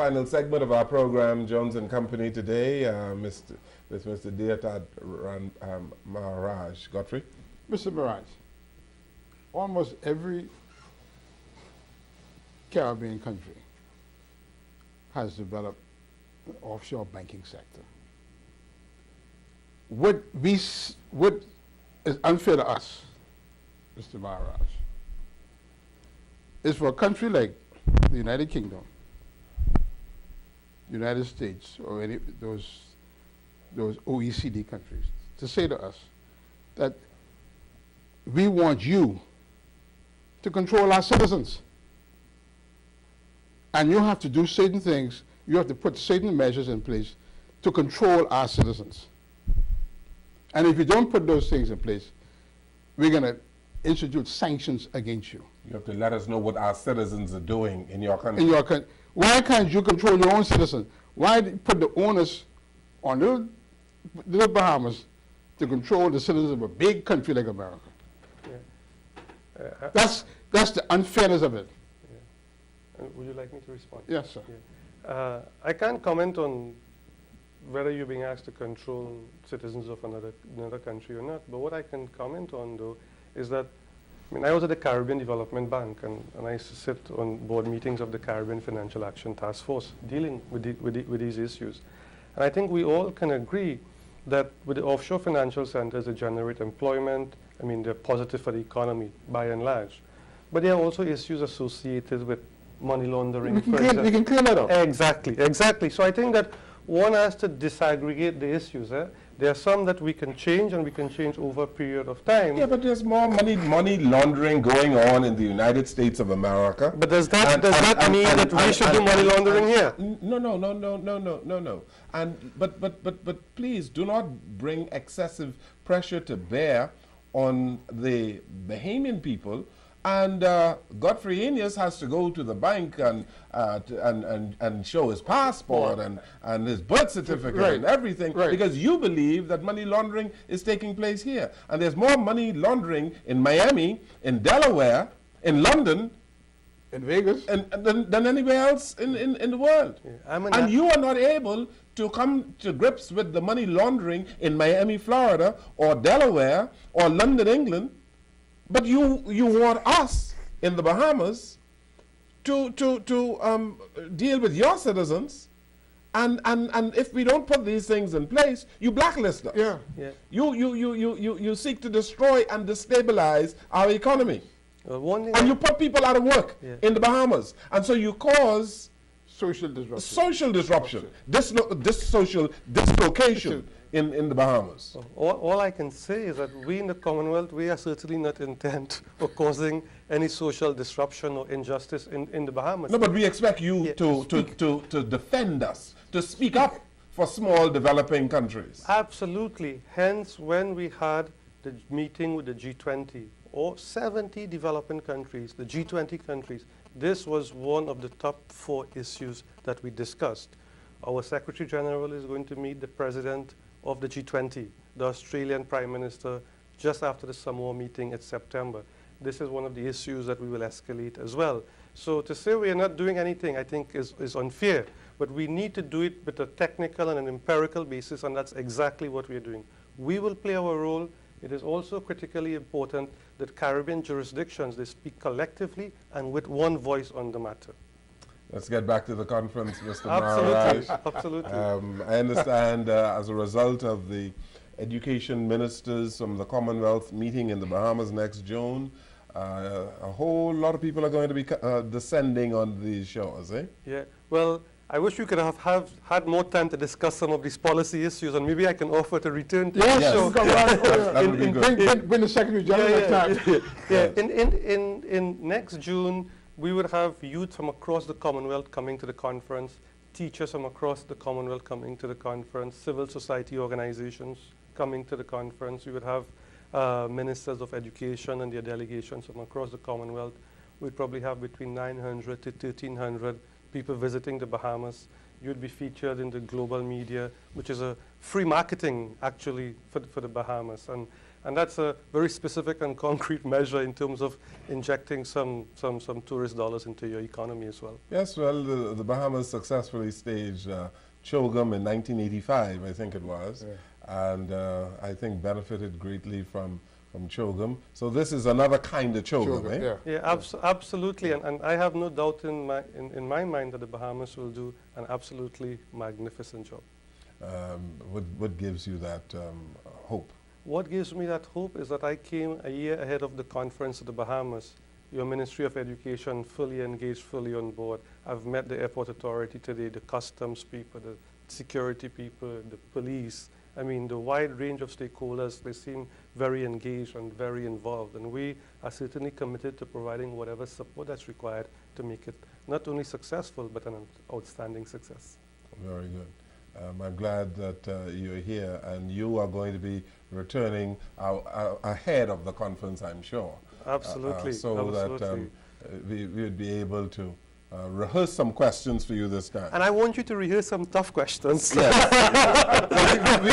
final segment of our program, Jones and Company today, with Mr. Deodat Maharaj. Godfrey? Mr. Maharaj, almost every Caribbean country has developed an offshore banking sector. What is unfair to us, Mr. Maharaj, is for a country like the United Kingdom, United States, or any those OECD countries to say to us that we want you to control our citizens. And you have to do certain things, you have to put certain measures in place to control our citizens. And if you don't put those things in place, we're going to institute sanctions against you. You have to let us know what our citizens are doing in your country. In your country. Why can't you control your own citizens? Why put the onus on little Bahamas to control the citizens of a big country like America? Yeah. That's the unfairness of it. Yeah. Would you like me to respond? Yes, sir. Yeah. I can't comment on whether you're being asked to control citizens of another country or not, but what I can comment on, though, is that I was at the Caribbean Development Bank, and I used to sit on board meetings of the Caribbean Financial Action Task Force dealing with these issues. And I think we all can agree that with the offshore financial centers, they generate employment. They're positive for the economy by and large. But there are also issues associated with money laundering. We can clear that up. Exactly. So I think that one has to disaggregate the issues. There are some that we can change, and we can change over a period of time. Yeah, but there's more money laundering going on in the United States of America. But does that mean that we should do money laundering here? No. But please do not bring excessive pressure to bear on the Bahamian people. And Godfrey Enius has to go to the bank and show his passport and his birth certificate and everything, because you believe that money laundering is taking place here. And there's more money laundering in Miami, in Delaware, in London, in Vegas, than anywhere else in the world. Yeah, and you are not able to come to grips with the money laundering in Miami, Florida, or Delaware, or London, England. But you want us in the Bahamas to deal with your citizens, and if we don't put these things in place, you blacklist us. Yeah. You seek to destroy and destabilize our economy, and you put people out of work in the Bahamas, and so you cause social disruption, social dislocation in the Bahamas. All I can say is that we in the Commonwealth, we are certainly not intent of causing any social disruption or injustice in the Bahamas. No, but we expect you to defend us, to speak up for small developing countries. Absolutely. Hence, when we had the meeting with the G20, or 70 developing countries, the G20 countries, this was one of the top 4 issues that we discussed. Our Secretary General is going to meet the President of the G20, the Australian Prime Minister, just after the Samoa meeting in September. This is one of the issues that we will escalate as well. So to say we are not doing anything, I think is unfair, but we need to do it with a technical and an empirical basis, and that's exactly what we are doing. We will play our role. It is also critically important that Caribbean jurisdictions, they speak collectively and with one voice on the matter. Let's get back to the conference, Mr. Absolutely. Maharaj. Absolutely. I understand as a result of the education ministers from the Commonwealth meeting in the Bahamas next June, a whole lot of people are going to be descending on these shores, eh? Yeah. Well, I wish we could have had more time to discuss some of these policy issues, and maybe I can offer to return to the show. that would be good. Bring the Secretary General next time. In next June, we would have youth from across the Commonwealth coming to the conference, teachers from across the Commonwealth coming to the conference, civil society organizations coming to the conference. We would have ministers of education and their delegations from across the Commonwealth. We'd probably have between 900 to 1,300 people visiting the Bahamas. You'd be featured in the global media, which is a free marketing, actually, for the Bahamas. And And that's a very specific and concrete measure in terms of injecting some tourist dollars into your economy as well. Yes, well, the Bahamas successfully staged CHOGM in 1985, I think it was, and I think benefited greatly from CHOGM. So this is another kind of CHOGM, eh? Yeah, absolutely, and I have no doubt in my mind that the Bahamas will do an absolutely magnificent job. What gives you that hope? What gives me that hope is that I came a year ahead of the conference to the Bahamas. Your Ministry of Education fully engaged, fully on board. I've met the airport authority today, the customs people, the security people, the police. I mean, the wide range of stakeholders, they seem very engaged and very involved. And we are certainly committed to providing whatever support that's required to make it not only successful, but an outstanding success. Very good. I'm glad that you're here, and you are going to be returning ahead of the conference, I'm sure. Absolutely. So that we would be able to rehearse some questions for you this time. And I want you to rehearse some tough questions. Yes.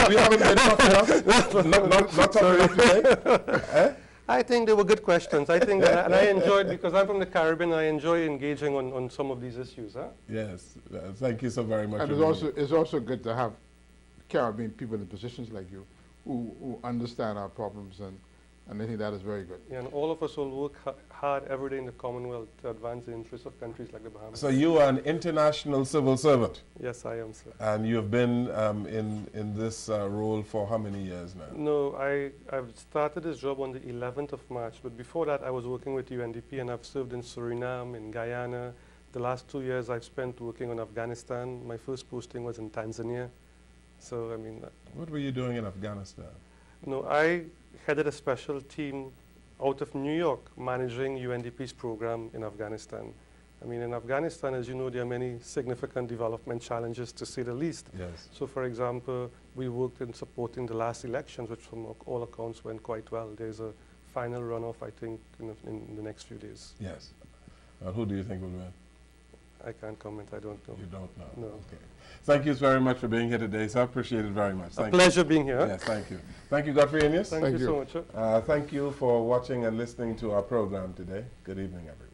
we haven't been tough enough. Not tough enough today. Eh? I think they were good questions. I think, and I enjoyed, because I'm from the Caribbean, I enjoy engaging on some of these issues. Huh? Yes, thank you so very much. And it's also good to have Caribbean people in positions like you who understand our problems, and I think that is very good. Yeah, and all of us will work hard every day in the Commonwealth to advance the interests of countries like the Bahamas. So you are an international civil servant? Yes, I am, sir. And you have been in this role for how many years now? No, I've started this job on the 11th of March, but before that I was working with UNDP, and I've served in Suriname, in Guyana. The last 2 years I've spent working on Afghanistan. My first posting was in Tanzania. So, I mean... What were you doing in Afghanistan? No, I headed a special team out of New York managing UNDP's program in Afghanistan. I mean, in Afghanistan, as you know, there are many significant development challenges, to say the least. Yes. So, for example, we worked in supporting the last elections, which from all accounts went quite well. There's a final runoff, I think, in the next few days. Yes. Who do you think will win? I can't comment. I don't know. You don't know? No. Okay. Thank you very much for being here today, sir. I appreciate it very much. A pleasure being here. Yes, thank you. Thank you, Godfrey Enius. Thank you so much, sir. Thank you for watching and listening to our program today. Good evening, everyone.